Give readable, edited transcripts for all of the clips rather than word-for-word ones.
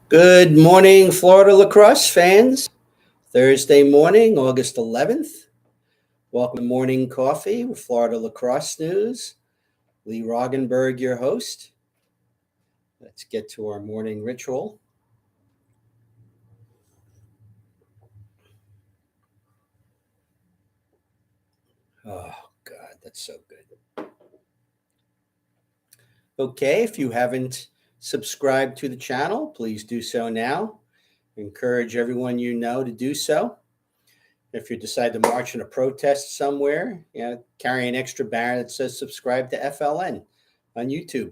Good morning, Florida lacrosse fans. Thursday morning, August 11th. Welcome to Morning Coffee with Florida Lacrosse News. Lee Roggenberg, your host. Let's get to our morning ritual. Oh, God, that's so good. Okay, if you haven't subscribed to the channel, please do so now. Encourage everyone you know to do so. If you decide to march in a protest somewhere, carry an extra banner that says subscribe to FLN on YouTube.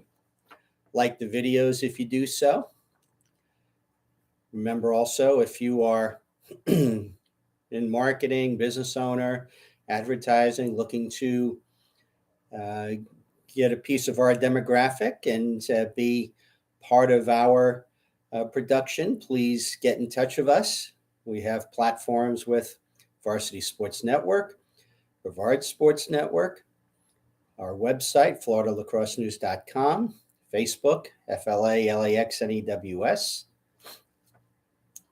Like the videos if you do so. Remember also, if you are in marketing, business owner, advertising, looking to get a piece of our demographic and be part of our production, please get in touch with us. We have platforms with Varsity Sports Network, Brevard Sports Network, our website, floridalacrossenews.com, Facebook, FLALAXNEWS,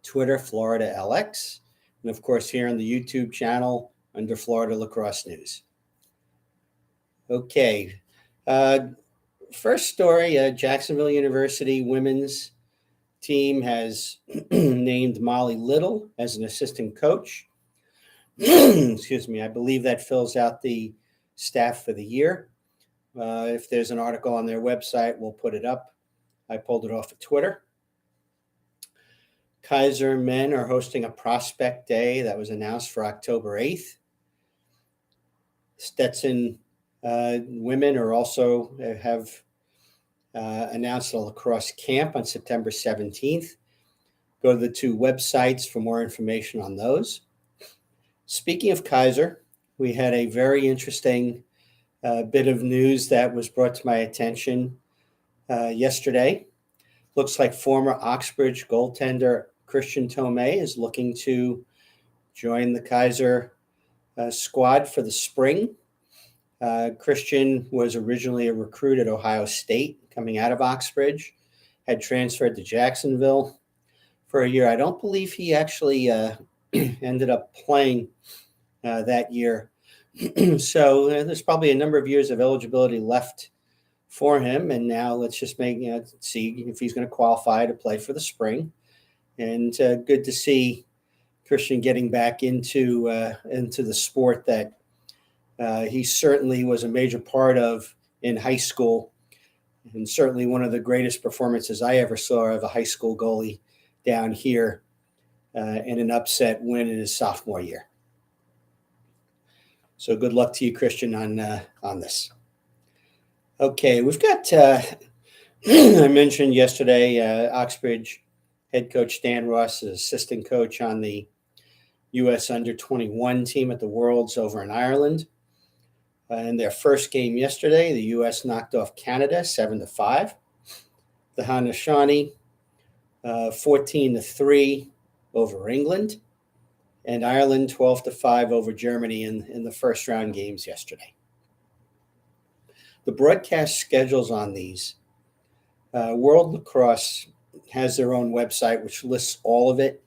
Twitter, Florida LX, and of course here on the YouTube channel under Florida Lacrosse News. Okay, first story, Jacksonville University women's team has named Molly Little as an assistant coach. Excuse me, I believe that fills out the staff for the year. If there's an article on their website, we'll put it up. I pulled it off of Twitter. Kaiser men are hosting a prospect day that was announced for October 8th. Stetson women are also have announced a lacrosse camp on September 17th. Go to the two websites for more information on those. Speaking of Kaiser, we had a very interesting bit of news that was brought to my attention yesterday. Looks like former Oxbridge goaltender Christian Tomay is looking to join the Kaiser squad for the spring. Christian was originally a recruit at Ohio State coming out of Oxbridge, had transferred to Jacksonville for a year. I don't believe he actually ended up playing that year. So there's probably a number of years of eligibility left for him. And now let's just see if he's going to qualify to play for the spring. And good to see Christian getting back into the sport that he certainly was a major part of in high school, and certainly one of the greatest performances I ever saw of a high school goalie down here in an upset win in his sophomore year. So good luck to you, Christian, on this. Okay, we've got, I mentioned yesterday, Oxbridge head coach Stan Ross is assistant coach on the U.S. under-21 team at the Worlds over in Ireland. In their first game yesterday, the U.S. knocked off Canada 7-5. The Haudenosaunee 14-3 over England, and Ireland 12-5 over Germany in the first round games yesterday. The broadcast schedules on these, World Lacrosse has their own website which lists all of it.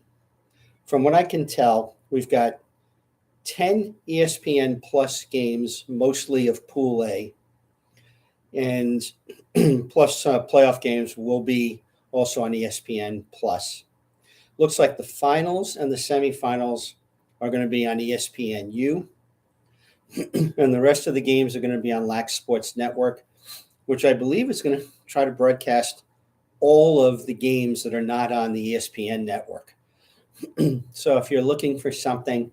From what I can tell, we've got 10 ESPN Plus games, mostly of Pool A, and plus playoff games will be also on ESPN Plus. Looks like the finals and the semifinals are going to be on ESPNU, and the rest of the games are going to be on Lax Sports Network, which I believe is going to try to broadcast all of the games that are not on the ESPN network. So if you're looking for something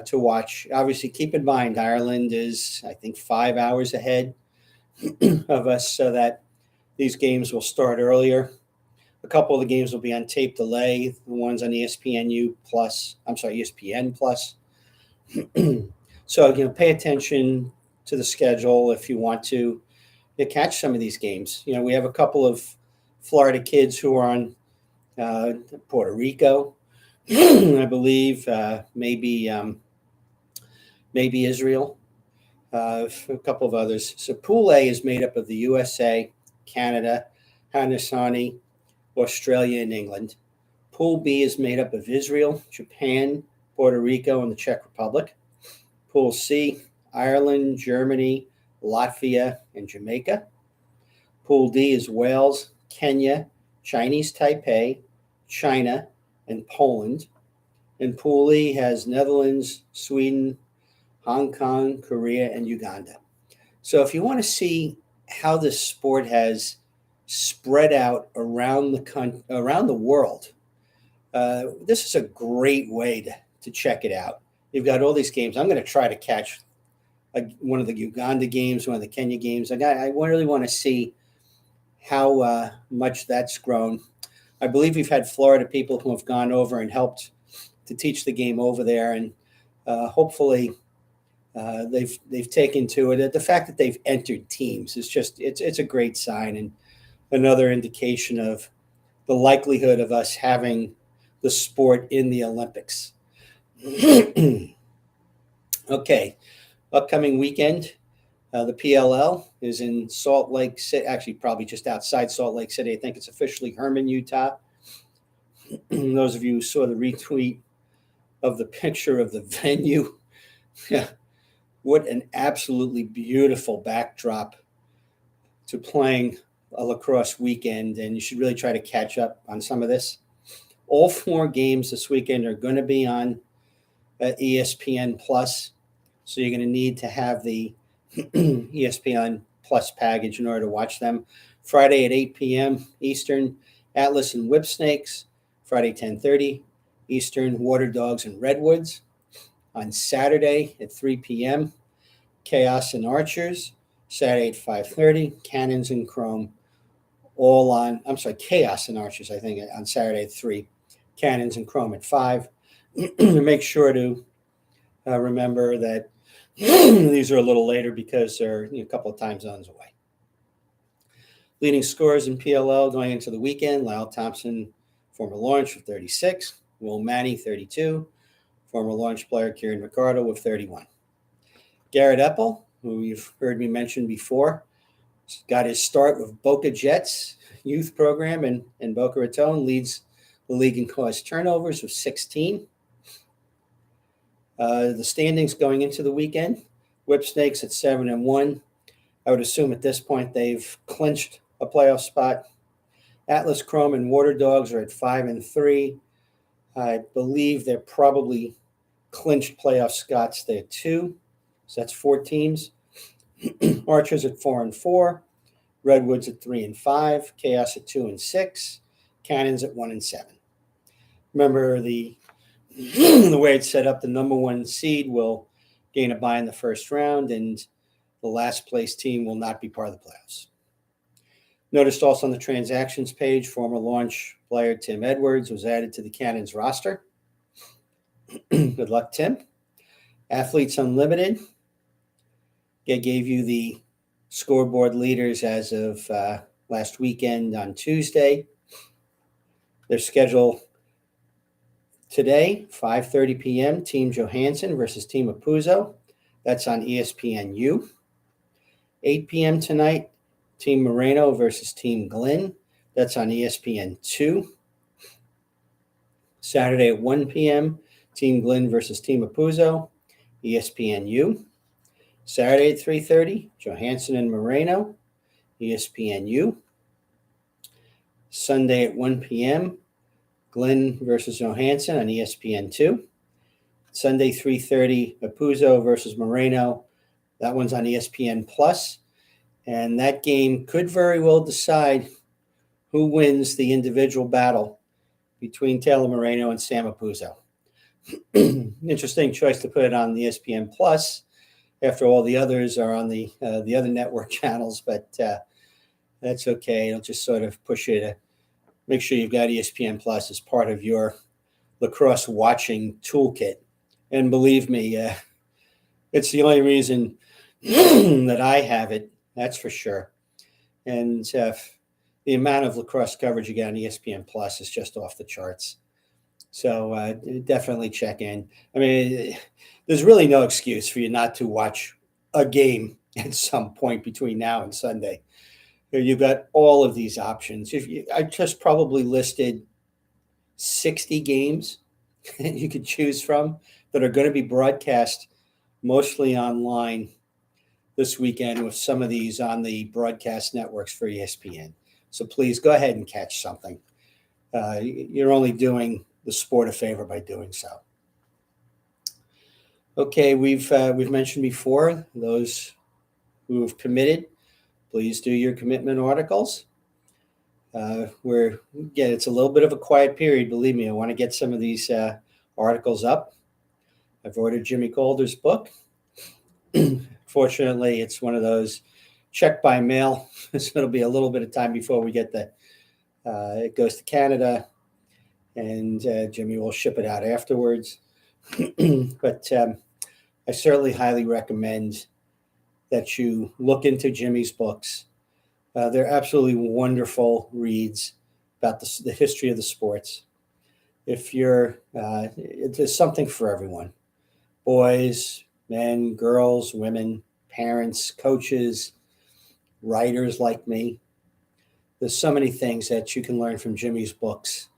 to watch, obviously keep in mind Ireland is, I think, 5 hours ahead of us, so that these games will start earlier. A couple of the games will be on tape delay. The ones on ESPN Plus. So pay attention to the schedule if you want to catch some of these games. We have a couple of Florida kids who are on Puerto Rico, I believe, maybe Israel, a couple of others. So Pool A is made up of the USA, Canada, Haudenosaunee, Australia, and England. Pool B is made up of Israel, Japan, Puerto Rico, and the Czech Republic. Pool C, Ireland, Germany, Latvia, and Jamaica. Pool D is Wales, Kenya, Chinese Taipei, China, and Poland. And Pool E has Netherlands, Sweden, Hong Kong, Korea, and Uganda. So if you want to see how this sport has spread out around the world, this is a great way to check it out. You've got all these games. I'm going to try to catch one of the Uganda games, one of the Kenya games. I really want to see how much that's grown. I believe we've had Florida people who have gone over and helped to teach the game over there, and hopefully they've taken to it. The fact that they've entered teams is just it's a great sign and another indication of the likelihood of us having the sport in the Olympics. Okay, upcoming weekend, the PLL is in Salt Lake City, actually probably just outside Salt Lake City. I think it's officially Herman, Utah. Those of you who saw the retweet of the picture of the venue, yeah, what an absolutely beautiful backdrop to playing a lacrosse weekend, and you should really try to catch up on some of this. All 4 games this weekend are going to be on ESPN Plus, so you're going to need to have the ESPN Plus package in order to watch them. Friday at 8 p.m. Eastern, Atlas and Whipsnakes. Friday 10:30 Eastern, Water Dogs and Redwoods. On Saturday at 3 p.m., Chaos and Archers. Saturday at 5:30, Cannons and Chrome. Chaos and Archers, I think, on Saturday at 3. Cannons and Chrome at 5. Make sure to remember that these are a little later because they're a couple of time zones away. Leading scorers in PLL going into the weekend: Lyle Thompson, former Lawrence, with 36. Will Manny, 32. Former Lawrence player Kieran Ricardo with 31. Garrett Epple, who you've heard me mention before, got his start with Boca Jets youth program in Boca Raton, leads the league in caused turnovers with 16. The standings going into the weekend: Whipsnakes at 7-1. I would assume at this point they've clinched a playoff spot. Atlas, Chrome, and Water Dogs are at 5-3. I believe they're probably clinched playoff spots there too. So that's 4 teams. Archers at 4-4. Redwoods at 3-5. Chaos at 2-6. Cannons at 1-7. Remember the way it's set up, the number 1 seed will gain a bye in the first round, and the last place team will not be part of the playoffs. Noticed also on the transactions page, former launch player Tim Edwards was added to the Cannons roster. Good luck, Tim. Athletes Unlimited. I gave you the scoreboard leaders as of last weekend on Tuesday. Their schedule today, 5:30 p.m., Team Johansson versus Team Apuzzo. That's on ESPNU. 8 p.m. tonight, Team Moreno versus Team Glenn. That's on ESPN2. Saturday at 1 p.m., Team Glenn versus Team Apuzzo, ESPNU. Saturday at 3:30, Johansson and Moreno, ESPNU. Sunday at 1 p.m., Glenn versus Johansson on ESPN2. Sunday 3:30, Apuzzo versus Moreno. That one's on ESPN Plus. And that game could very well decide who wins the individual battle between Taylor Moreno and Sam Apuzzo. Interesting choice to put it on the ESPN Plus after all the others are on the other network channels, but that's okay. It'll just sort of push you to make sure you've got ESPN Plus as part of your lacrosse watching toolkit. And believe me, it's the only reason that I have it, that's for sure. And the amount of lacrosse coverage you get on ESPN Plus is just off the charts. So definitely check in. I mean, there's really no excuse for you not to watch a game at some point between now and Sunday. You've got all of these options. I just probably listed 60 games you could choose from that are going to be broadcast mostly online this weekend, with some of these on the broadcast networks for ESPN. So please go ahead and catch something. You're only doing the sport a favor by doing so. Okay, we've mentioned before, those who have committed, please do your commitment articles. It's a little bit of a quiet period. Believe me, I want to get some of these articles up. I've ordered Jimmy Calder's book. Fortunately, it's one of those check by mail, so it'll be a little bit of time before we get it goes to Canada, and Jimmy will ship it out afterwards. But I certainly highly recommend that you look into Jimmy's books. They're absolutely wonderful reads about the history of the sports. There's something for everyone: boys, men, girls, women, parents, coaches, writers like me. There's so many things that you can learn from Jimmy's books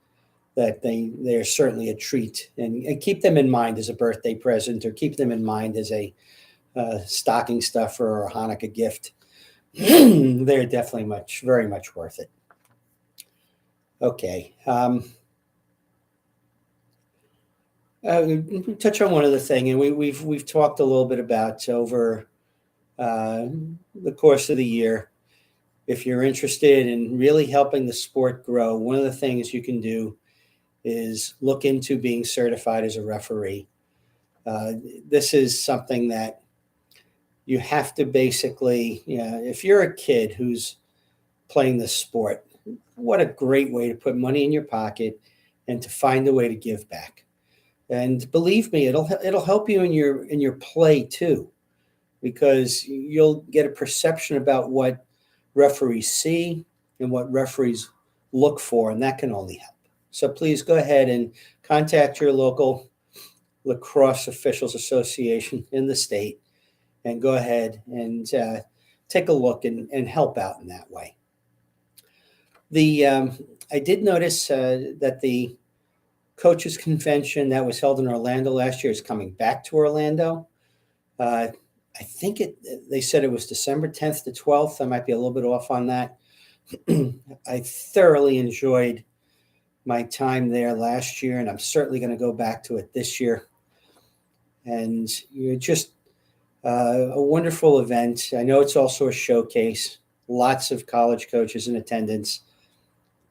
that they're certainly a treat, and keep them in mind as a birthday present, or keep them in mind as a stocking stuffer or a Hanukkah gift. They're definitely very much worth it. Okay. Touch on one other thing, and we've talked a little bit about over the course of the year. If you're interested in really helping the sport grow, one of the things you can do is look into being certified as a referee. This is something that you have to basically, if you're a kid who's playing this sport, what a great way to put money in your pocket and to find a way to give back. And believe me, it'll help you in your play too, because you'll get a perception about what referees see and what referees look for, and that can only help. So please go ahead and contact your local lacrosse officials association in the state, and go ahead and take a look and help out in that way. I did notice that the coaches convention that was held in Orlando last year is coming back to Orlando. I think they said it was December 10th to 12th. I might be a little bit off on that. I thoroughly enjoyed my time there last year, and I'm certainly going to go back to it this year. And you're just a wonderful event. I know it's also a showcase, lots of college coaches in attendance.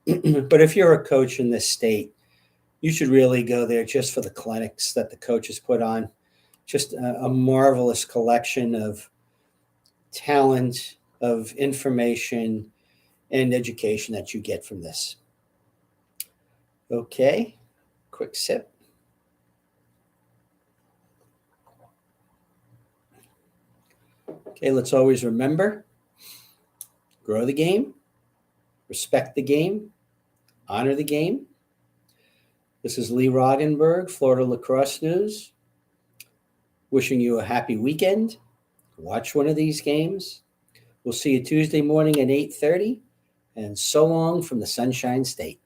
But if you're a coach in this state, you should really go there just for the clinics that the coaches put on. Just a marvelous collection of talent, of information, and education that you get from this. Okay, quick sip. Okay, let's always remember, grow the game, respect the game, honor the game. This is Lee Roggenberg, Florida Lacrosse News, wishing you a happy weekend. Watch one of these games. We'll see you Tuesday morning at 8:30, and so long from the Sunshine State.